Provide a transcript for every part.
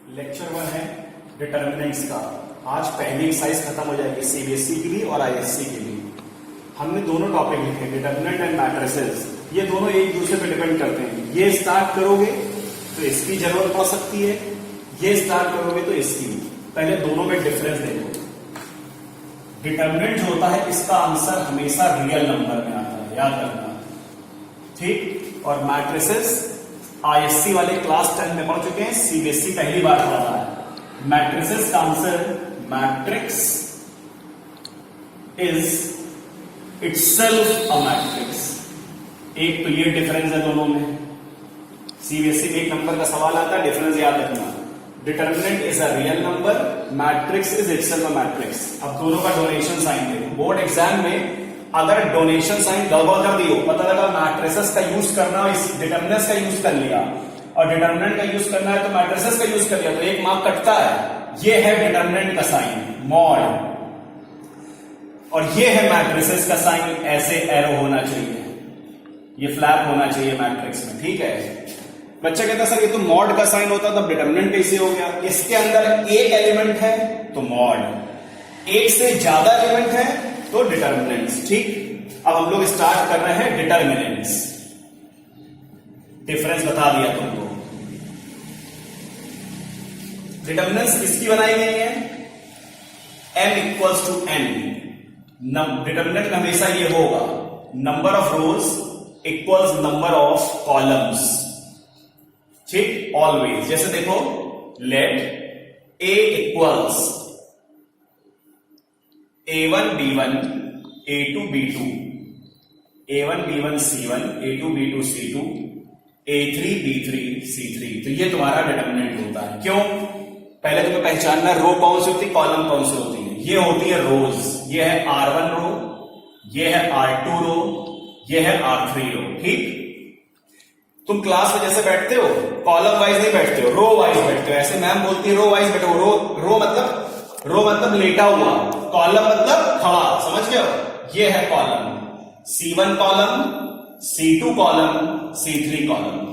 Lecture 1 है determinants का। आज पहली एक्सरसाइज खत्म हो जाएगी सीबीएसई की भी और आईएससी की भी। हमने दोनों टॉपिक लिखे डिटर्मिनेंट एंड मैट्रिसेस। ये दोनों एक दूसरे पे डिपेंड करते हैं। ये स्टार्ट करोगे तो इसकी जरूरत पड़ सकती है, ये स्टार्ट करोगे तो इसकी। पहले दोनों में डिफरेंस देखो। डिटर्मिनेंट जो होता है इसका आंसर हमेशा रियल नंबर में आता है, याद रखना, ठीक। और मैट्रिसेस आईएससी वाले क्लास 10 में पढ़ चुके हैं, सीबीएसई पहली बार पढ़ा है। मैट्रिसेस का answer matrix is itself a matrix. एक तो ये डिफरेंस है दोनों में। सीबीएसई में एक नंबर का सवाल आता है, डिफरेंस याद रखना। Determinant is a real number, matrix is itself a matrix. अब दोनों का डोनेशन साइन देखो। बोर्ड एग्जाम में अगर डोनेशन साइन गड़बड़ कर दियो, पता लगा मैट्रिसेस का यूज करना, इस डिटर्मिनेंट्स का यूज कर लिया और डिटर्मिनेंट का यूज करना है तो मैट्रिसेस का यूज कर लिया, तो एक मार्क कटता है। ये है डिटर्मिनेंट का साइन मॉड, और ये है मैट्रिसेस का साइन, ऐसे एरो होना चाहिए, ये फ्लैप होना चाहिए मैट्रिक्स में, ठीक है। बच्चा कहता सर ये तो मॉड का साइन होता तब डिटर्मिनेंट कैसे हो गया? इसके अंदर एक एलिमेंट है तो मॉड, एक से ज्यादा एलिमेंट है तो डिटर्मिनेंट्स, ठीक। अब हम लोग स्टार्ट कर रहे हैं डिटर्मिनेंट्स। डिफरेंस बता दिया तुमको। डिटर्मिनेंट्स किसकी बनाई गई है? m equals to n। Determinant हमेशा ये होगा number of rows equals number of columns, ठीक, ऑलवेज। जैसे देखो late a equals a1 b1 a2 b2 a1 b1 c1 a2 b2 c2 a3 b3 c3। तो ये तुम्हारा डिटर्मिनेंट होता है। क्यों? पहले तुम्हें पहचानना रो कौन सी होती है, कॉलम कौन सी होती है। ये होती है रोज। ये है r1 रो, ये है r2 रो, ये है r3 रो, ठीक। तुम क्लास में जैसे बैठते हो कॉलम वाइज नहीं बैठते हो, रो वाइज बैठते हो। ऐसे मैम बोलती है रो वाइज बैठो। रो मतलब लेटा हुआ, कॉलम मतलब खड़ा, समझ गए हो? ये है column, C1 column, C2 column, C3 column.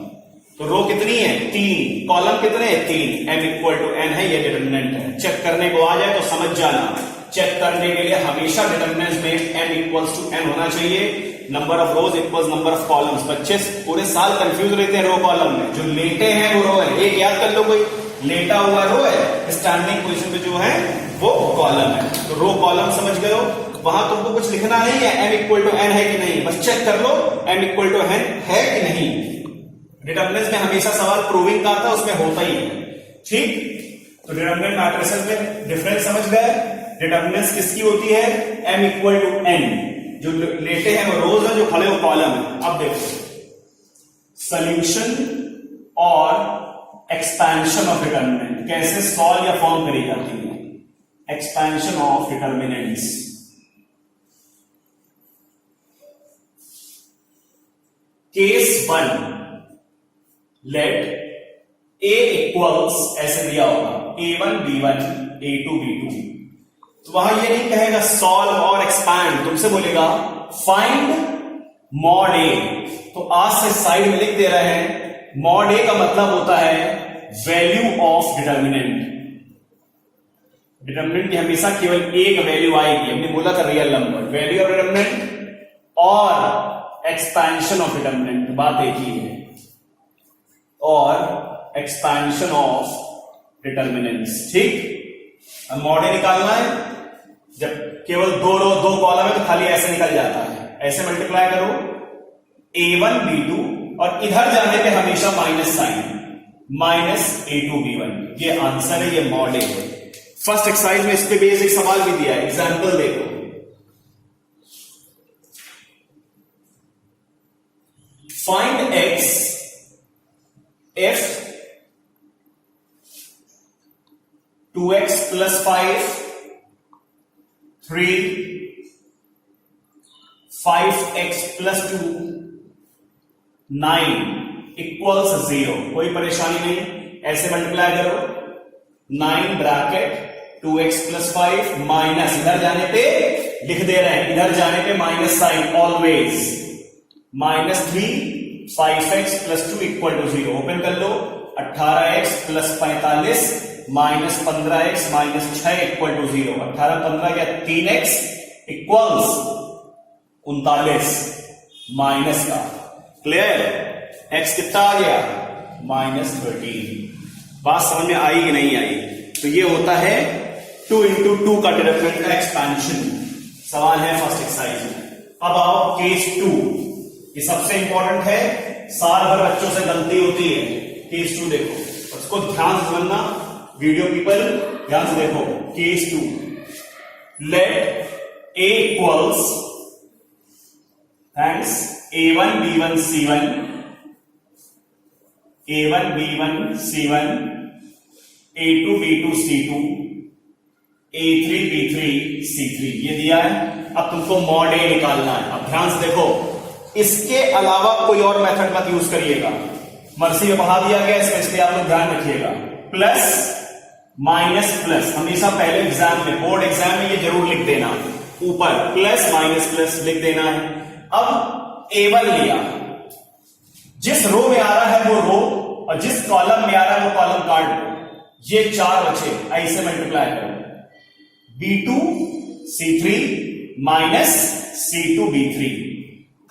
तो रो कितनी है? 3। कॉलम कितने हैं? 3। m इक्वल टू n है, ये डिटर्मिनेंट है। चेक करने को आ जाए तो समझ जाना। चेक करने के लिए हमेशा डिटर्मिनेंट्स में m इक्वल्स टू n होना चाहिए। Number of rows equals number of columns. बच्चे पूरे साल कंफ्यूज रहते हैं रो कॉलम में। जो लेटे हैं वो रो है, एक याद कर लो, कोई लेटा हुआ रो है, स्टैंडिंग पोजीशन पे जो है वो कॉलम है। तो रो कॉलम समझ गए हो। वहां तुमको कुछ लिखना नहीं है m इक्वल टू n है कि नहीं, बस चेक कर लो m इक्वल टू n है कि नहीं। डिटर्मिनेंट्स में हमेशा सवाल प्रूविंग का आता है, उसमें होता ही है, ठीक। तो डिटर्मिनेंट मैट्रिसेस में डिफरेंस समझ गए। डिटर्मिनेंट्स किसकी होती है? m equal to n। जो लेटे हैं वो रोज है, जो खड़े हो कॉलम है। अब देखो सोल्यूशन और एक्सपेंशन ऑफ डिटर्मिनेंट कैसे सॉल्व या फॉर्म करी जाती है। Expansion of determinants. Case 1, let a equals, ऐसे दिया होगा a1 b1 a2 b2। तो वहां ये नहीं कहेगा सॉल्व और एक्सपैंड, तुमसे बोलेगा फाइंड मॉड a। तो आज से साइड में लिख दे रहे हैं मॉड a का मतलब होता है वैल्यू ऑफ डिटर्मिनेंट। डिटर्मिनेंट की हमेशा केवल एक वैल्यू आएगी। हमने बोला था real number, value of determinant और एक्सपेंशन ऑफ डिटर्मिनेंट, बात एक ही है। और एक्सपेंशन ऑफ डिटर्मिनेंट्स, ठीक। अब मॉड a निकालना है। जब केवल दो रो दो कॉलम है तो खाली ऐसे निकल जाता है, ऐसे मल्टीप्लाई करो a1 b2 और इधर जाने पे हमेशा minus sign, minus a2 b1। ये आंसर है, ये मॉड a है। फर्स्ट एक्सरसाइज में इस पे बेसिक सवाल भी दिया है, एग्जांपल देखो। Find x if 2x plus 5 3 5x plus 2 9 equals 0। कोई परेशानी नहीं, ऐसे मल्टीप्लाई करो 9 ब्रैकेट 2x plus 5 माइनस, इधर जाने पे लिख दे रहे हैं, इधर जाने पे minus sign always, -3 5x + 2 = 0। Open कर लो 18x plus 45 minus 15x minus 6 equal to 0। 18 15 या 3x इक्वल्स 39 माइनस का। क्लियर? x कितना आ गया? -13। बात समझ में आई कि नहीं आई? तो ये होता है 2 into 2 का डिटरमिनेंट का एक्सपेंशन। सवाल है फर्स्ट एक्सरसाइज में। अब आओ केस 2। ये सबसे इंपॉर्टेंट है, साल भर बच्चों से गलती होती है। केस 2 देखो, उसको ध्यान से समझना। वीडियो पीपल ध्यान से देखो। Case 2, let a equals thanks a1 b1 c1 a1 b1 c1 a2 b2 c2 a3 b3 c3 ये दिया है। अब तुमको मॉड ए निकालना है। अब ध्यान से देखो, इसके अलावा कोई और मेथड मत यूज करिएगा। मर्सी में बढ़ा दिया गया इसमें, इसलिए आप लोग ध्यान रखिएगा। प्लस माइनस प्लस हमेशा पहले एग्जाम में, बोर्ड एग्जाम में ये जरूर लिख देना, ऊपर प्लस माइनस प्लस लिख देना है। अब A1 लिया, जिस रो में आ रहा है वो रो, और जिस कॉलम में आ रहा है वो कॉलम काट दो। ये 4 बचे, ऐसे मल्टीप्लाई करो। B2 C3 minus C2 B3।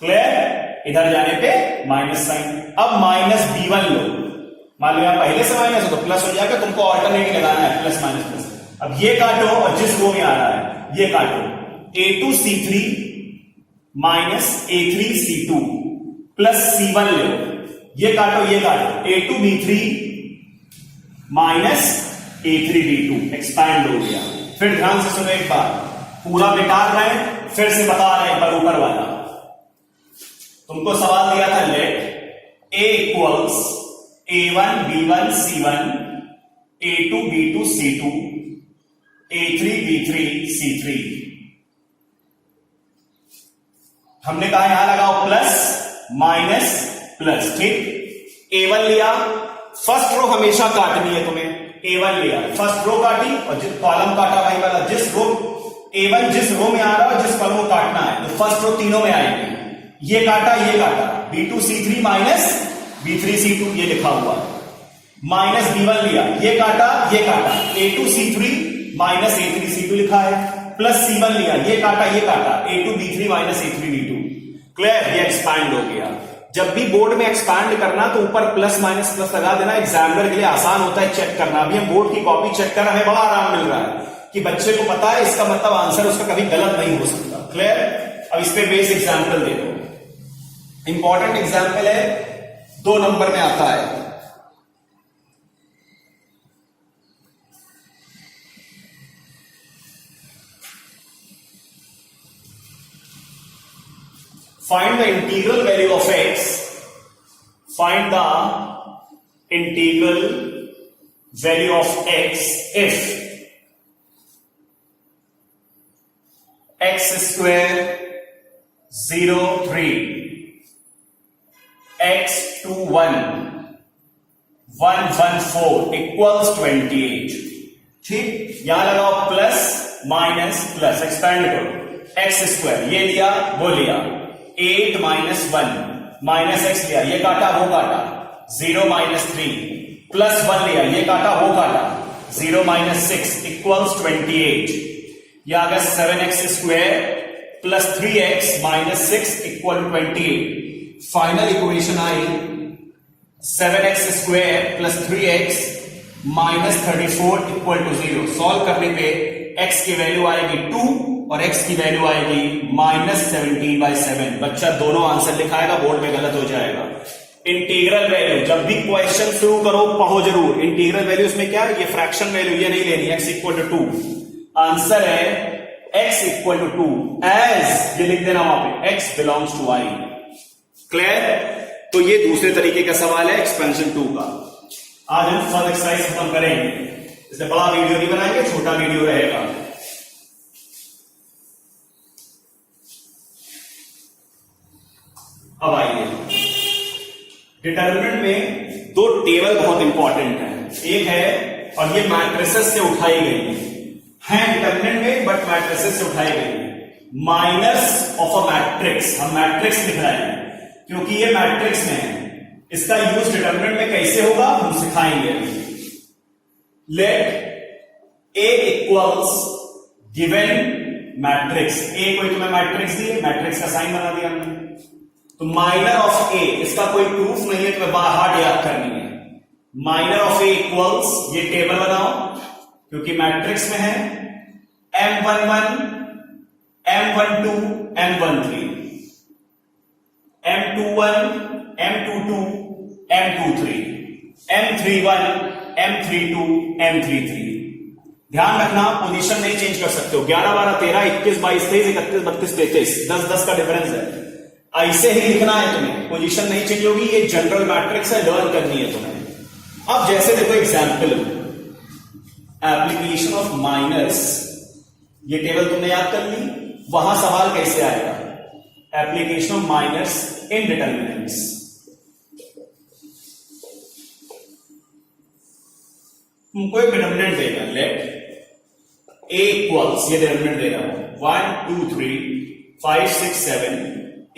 Clear? इधर जाने पे माइनस साइन। अब माइनस B1 लो, मान लो यहां पहले से माइनस हो तो प्लस हो जाएगा, तुमको ऑल्टरनेटिव लगाना है, प्लस माइनस प्लस। अब ये काटो और जिस रो में आ रहा है ये काटो। A2 C3 minus A3 C2 plus C1 लो, ये काटो ये काटो। A2 B3 minus A3 B2 expand हो गया। फिर ध्यान से सुनो एक बार, पूरा मिटा रहे हैं, फिर से बता रहे हैं पर ऊपर वाला। तुमको सवाल दिया था late A equals A1 B1 C1 A2 B2 C2 A3 B3 C3। हमने कहा यहां लगाओ प्लस माइनस प्लस। ठीक, A1 लिया, फर्स्ट रो हमेशा काटनी है तुम्हें। A1 लिया, फर्स्ट रो काटी और जिस कॉलम काटा भाई वाला, जिस रो A1 जिस रो में आ रहा है जिस कॉलम को काटना है, तो फर्स्ट रो तीनों में आएगी। ये काटा B2 C3 minus B3 C2 ये लिखा हुआ। माइनस B1 लिया, ये काटा A2 C3 minus A3 C2 लिखा है। प्लस C1 लिया, ये काटा A2 B3 minus A3 B2। Clear? ये एक्सपैंड हो गया। जब भी बोर्ड में एक्सपैंड करना तो ऊपर प्लस माइनस प्लस लगा देना, एग्जामिनर के लिए आसान होता है चेक करना। अभी हम बोर्ड की कॉपी चेक कर रहे हैं, बड़ा आराम मिल रहा है कि बच्चे को पता है इसका मतलब आंसर उसका कभी गलत नहीं हो सकता। क्लियर? अब इस पे बेस एग्जाम्पल देखो, इंपॉर्टेंट एग्जाम्पल है, 2 नंबर में आता है। Find the integral value of x. Find the integral value of x if x square 0 3 x 2 1 1 1 4 equals 28। ठीक, यहां लगाओ प्लस माइनस प्लस, एक्सपैंड करो। एक्स स्क्वायर ये लिया वो लिया, 8 माइनस 1 माइनस एक्स लिया, ये काटा वो काटा, 0 माइनस 3 प्लस 1 लिया, ये काटा वो काटा, 0 माइनस 6 इक्वल्स 28। यह आ गया 7x square plus 3x minus 6 equal 28। Final equation आई 7x square plus 3x minus 34 equal to 0। Solve करने पे x की वैल्यू आएगी 2 और x की वैल्यू आएगी -17/7। बच्चा दोनों आंसर लिखाएगा, बोर्ड में गलत हो जाएगा। इंटीग्रल वैल्यू, जब भी क्वेश्चन शुरू करो पढ़ो जरूर। इंटीग्रल वैल्यू इसमें क्या है, ये फ्रैक्शन वैल्यू ये नहीं लेनी। x इक्वल टू 2, आंसर है x इक्वल टू 2 एज, ये लिख देना वहां पे, x belongs to i। Clear? तो ये दूसरे तरीके का सवाल है एक्सपेंशन 2 का। आज हम फर्स्ट एक्सरसाइज खत्म करेंगे, इससे बड़ा वीडियो नहीं बनाएंगे, छोटा वीडियो रहेगा। अब आइए, डिटरमिनेंट में 2 टेबल बहुत इंपॉर्टेंट है। एक है, और ये मैट्रिसेस से उठाई गई है डिटरमिनेंट में, बट मैट्रिसेस से उठाई गई है। माइनस ऑफ अ मैट्रिक्स, हम मैट्रिक्स लिख रहे हैं क्योंकि ये मैट्रिक्स में है। इसका यूज डिटरमिनेंट में कैसे होगा हम सिखाएंगे। Late A equals given matrix, ए कोई तुम्हें मैट्रिक्स दी है, मैट्रिक्स का साइन बना दिया हमने, तो माइनर ऑफ ए, इसका कोई प्रूफ नहीं है, तुम्हें बाहर याद करनी है। माइनर ऑफ ए इक्वल्स, ये टेबल बनाओ क्योंकि मैट्रिक्स में है, M11 M12 M13 M21 M22 M23 M31 M32 M33। ध्यान रखना पोजीशन नहीं चेंज कर सकते हो। 11 12 13 21 22 23 31 32 33 10 10 का डिफरेंस है, ऐसे ही लिखना है तुम्हें, पोजीशन नहीं चेंज होगी। ये जनरल मैट्रिक्स है, लर्न करनी है तुम्हें। अब जैसे देखो एग्जाम्पल, एप्लीकेशन ऑफ माइनर्स, ये टेबल तुमने याद कर ली, वहां सवाल कैसे आएगा, application of minors in determinants. तुमको एक डिटरमिनेंट देगा, लेट ए इक्वल्स, ये डिटरमिनेंट दे रहा हूं 1 2 3 5 6 7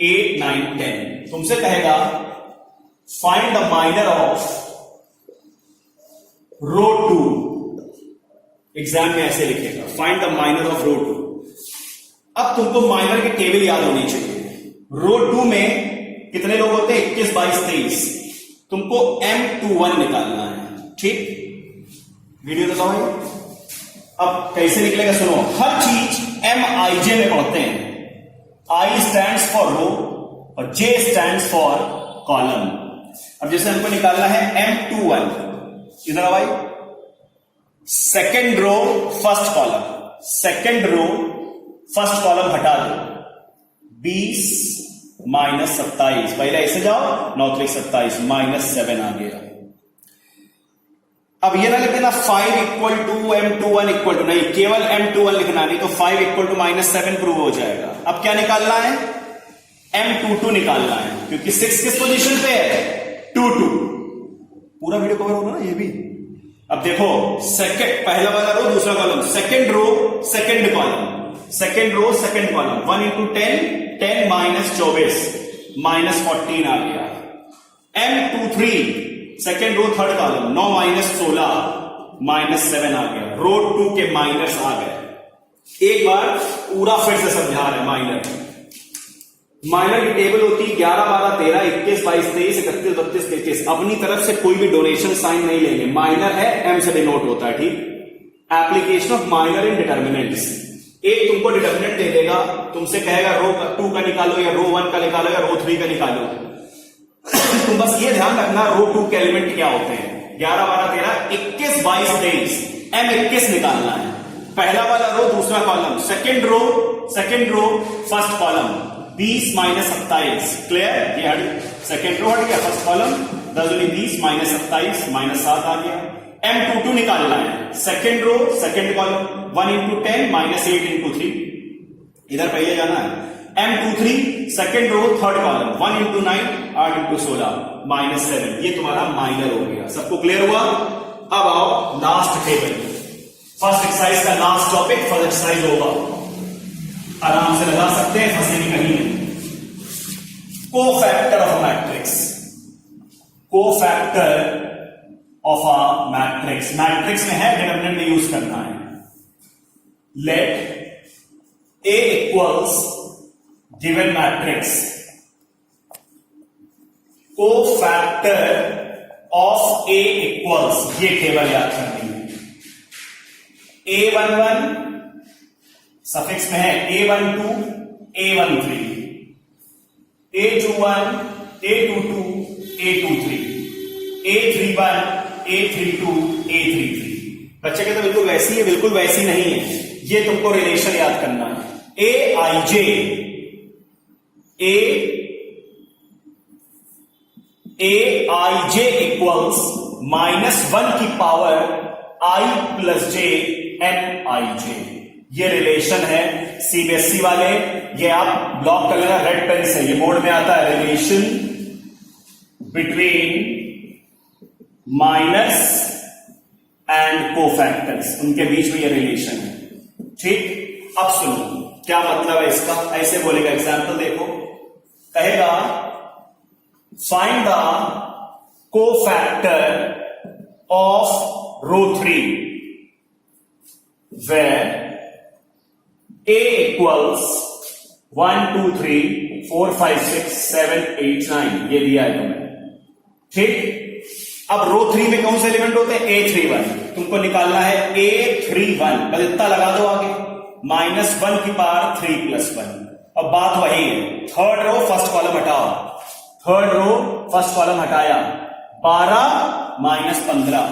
8 9 10। तुमसे कहेगा find the minor of row 2। Exam में ऐसे लिखेगा, find the minor of row 2। अब तुमको माइनर की टेबल याद होनी चाहिए। रो 2 में कितने लोग होते हैं, 21 22 23। तुमको M21 निकालना है, ठीक। वीडियो बताओ ये। अब कैसे निकलेगा सुनो, हर चीज MIJ में पढ़ते हैं। I स्टैंड्स फॉर रो और J स्टैंड्स फॉर कॉलम। अब जैसे हमको निकालना है M21, इधर आओ भाई, second row first column, second row first column हटा दो, 20 माइनस 27, पहले ऐसे जाओ, 9 3 27 माइनस 7 आ गया। अब ये ना लिख देना 5 equal to M21 equal to, नहीं, केवल M21 लिखना, नहीं तो 5 इक्वल टू माइनस 7 प्रूव हो जाएगा। अब क्या निकालना है, M22 निकालना है, क्योंकि 6 किस पोजीशन पे है, 2 2। पूरा वीडियो कवर होगा ना ये भी। अब देखो सेकंड, पहला वाला रो दूसरा column, second row second column, second row second column, 1 into 10 10 minus 24 minus 14 आ गया। M23 second row third column, 9 minus 16 minus 7 आ गया। रो 2 के माइनस आ गए। एक बार पूरा फिर से समझा रहे, माइनर की टेबल होती है 11 12 13 21 22 23 31 32 33। अपनी तरफ से कोई भी डोनेशन साइन नहीं लेंगे, माइनर है M से डिनोट होता है, ठीक। Application of minor in determinants, एक तुमको डिटरमिनेंट दे देगा, तुमसे कहेगा रो 2 का निकालो या रो 1 का निकालो या रो 3 का निकालो। तुम बस ये ध्यान रखना रो 2 के एलिमेंट क्या होते हैं, 11 12 13 21 22 23, M21 निकालना है। पहला वाला रो दूसरा column, second row first column, 20 minus 27, clear. ये हट, सेकंड रो हट गया, फर्स्ट कॉलम 10 दूनी 20 माइनस 27 माइनस 7 आ गया। M22 निकालना है, second row second column, 1 into 10 minus 8 into 3, इधर पहले जाना है। M23 second row third column, 1 into 9 8 into 16 minus 7। ये तुम्हारा माइनर हो गया। सबको क्लियर हुआ। अब आओ लास्ट टेबल, फर्स्ट एक्सरसाइज का लास्ट टॉपिक, फर्स्ट एक्सरसाइज होगा, आराम से लगा सकते हैं, फंसेंगे कहीं नहीं। Cofactor of a matrix, cofactor of a matrix, matrix में है, डिटरमिनेंट में यूज करना है। Let A equals given matrix, cofactor of A equals, ये टेबल याद करनी है। A11 सफिक्स में है, A12 A13, A21 A22 A23, A31 A32 A33। बच्चे कहते बिल्कुल वैसी है, बिल्कुल वैसी नहीं है, ये तुमको रिलेशन याद करना है। AIJ इक्वल्स -1 की power I plus J NIJ, ये रिलेशन है सीबीएसई वाले, ये आप ब्लॉक कर लेना रेड पेन से, ये बोर्ड में आता है, relation between minus and cofactors, उनके बीच में ये रिलेशन है, ठीक। अब सुनो क्या मतलब है इसका, ऐसे बोलेगा, एग्जाम्पल देखो, कहेगा find the cofactor of row 3 where A equals 1 2 3 4 5 6 7 8 9 ये दिया है तुम्हें, ठीक। अब रो 3 में कौन से एलिमेंट होते हैं? A31। तुमको निकालना है A31, बस इतना लगा दो आगे, -1 की पावर 3 + 1। अब बात वही है, थर्ड रो फर्स्ट कॉलम हटाओ, थर्ड रो फर्स्ट कॉलम हटाया, 12 - 15,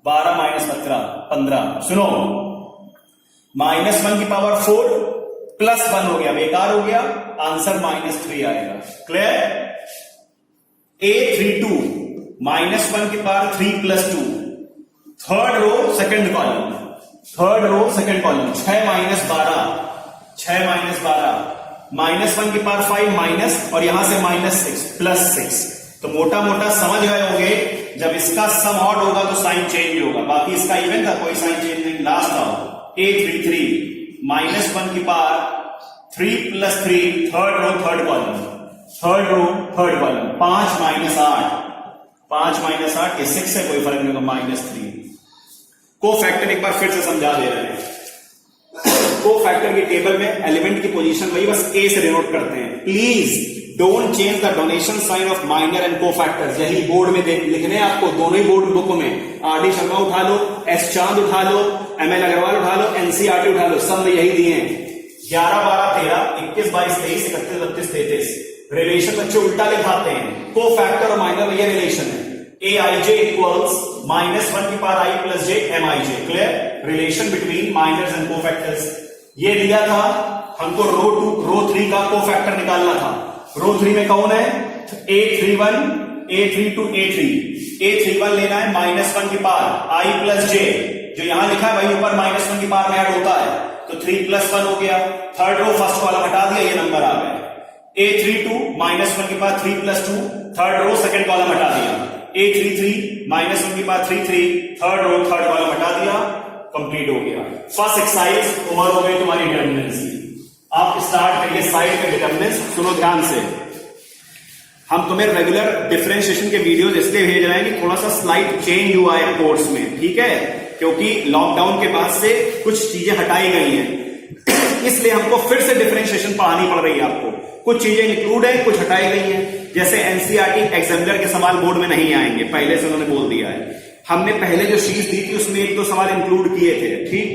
12 - 15, सुनो, -1 की पावर 4 + 1 हो गया, बेकार हो गया, आंसर -3 आएगा। क्लियर? A32 -1 की power 3 + 2, third row second column, third row second column, 6 - 12, 6 - 12, -1 की पावर 5 माइनस, और यहां से -6 + 6। तो मोटा मोटा समझ गए होंगे, जब इसका सम ऑड होगा तो साइन चेंज होगा, बाकी इसका इवन था, कोई साइन चेंज नहीं। लास्ट आओ, A33 -1 की power 3 + 3, third row third column, third row third column, 5 - 8, 5 - 8 के 6 से कोई फर्क नहीं होगा, -3। कोफैक्टर एक बार फिर से समझा दे रहे हैं। कोफैक्टर की टेबल में एलिमेंट की पोजीशन वही, बस ए से डिनोट करते हैं। Please don't change the notation sign of minor and cofactors, यही बोर्ड में लिखने हैं आपको, दोनों ही बोर्ड बुक में। आर डी शर्मा उठा लो, एस चांद उठा लो, एम एल अग्रवाल उठा लो, एनसीईआरटी उठा लो, सब में यही दिए हैं। 11 12 13 21 22 23 31 32 33 रिलेशन बच्चे उल्टा लिखाते हैं। कोफैक्टर और माइनर ये रिलेशन है, Aij इक्वल्स -1 की power I + j Mij। Clear? Relation between minors and cofactors. ये दिया था हमको रो 3 का कोफैक्टर निकालना था। रो 3 में कौन है? A31 A32 A3, A31 लेना है -1 की पावर I + j, जो यहां लिखा है वही ऊपर -1 की पावर में ऐड होता है, तो 3 + 1 हो गया। थर्ड रो फर्स्ट कॉलम हटा दिया, ये नंबर आ गया। A32 -1 की power 3 + 2, third row second column हटा दिया। A33 -1 की power 3 3, third row third column हटा दिया, कंप्लीट हो गया। फर्स्ट एक्सरसाइज ओवर हो गई तुम्हारी डिटरमिनेंट्स की। आप स्टार्ट करिए साइड पे डिटरमिनेंट्स। सुनो ध्यान से, हम तुम्हें रेगुलर डिफरेंशिएशन के वीडियोस इसलिए भेज रहे हैं कि थोड़ा सा स्लाइट चेंज हुआ है कोर्स में, ठीक है, क्योंकि लॉकडाउन के बाद से कुछ चीजें हटाई गई हैं, इसलिए हमको फिर से डिफरेंशिएशन पढ़ानी पड़ रही है आपको। कुछ चीजें इंक्लूड है, कुछ हटाई गई हैं, जैसे एनसीईआरटी एग्जामिनर के सवाल बोर्ड में नहीं आएंगे, पहले से उन्होंने बोल दिया है। हमने पहले जो शीट दी थी उसमें 1-2 सवाल इंक्लूड किए थे, ठीक,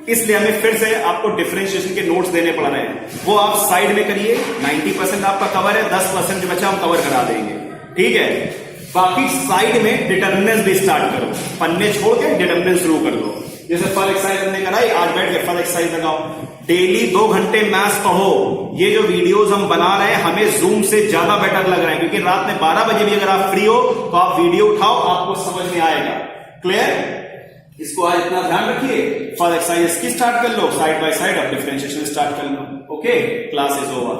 इसलिए हमें फिर से आपको डिफरेंशिएशन के नोट्स देने पड़ रहे हैं। वो आप साइड में करिए, 90% आपका कवर है, 10% जो बचा हम कवर करा देंगे, ठीक है। बाकी साइड में डिटरमिनेंट्स भी स्टार्ट करो, पन्ने छोड़ के डिटरमिनेंट्स शुरू कर दो। जैसे फल एक्सरसाइज हमने कराई, आज बैठ के फल एक्सरसाइज लगाओ। डेली 2 घंटे मैथ्स पढ़ो। ये जो वीडियोस हम बना रहे हैं हमें जूम से ज्यादा बेटर लग रहा है, क्योंकि रात में 12 बजे भी अगर आप फ्री हो तो आप वीडियो उठाओ, आपको समझ में आएगा। क्लियर? इसको आज इतना ध्यान रखिए। फर्स्ट एक्सरसाइज की स्टार्ट कर लो, साइड बाय साइड अब डिफरेंशिएशन स्टार्ट कर लो। Okay, class is over.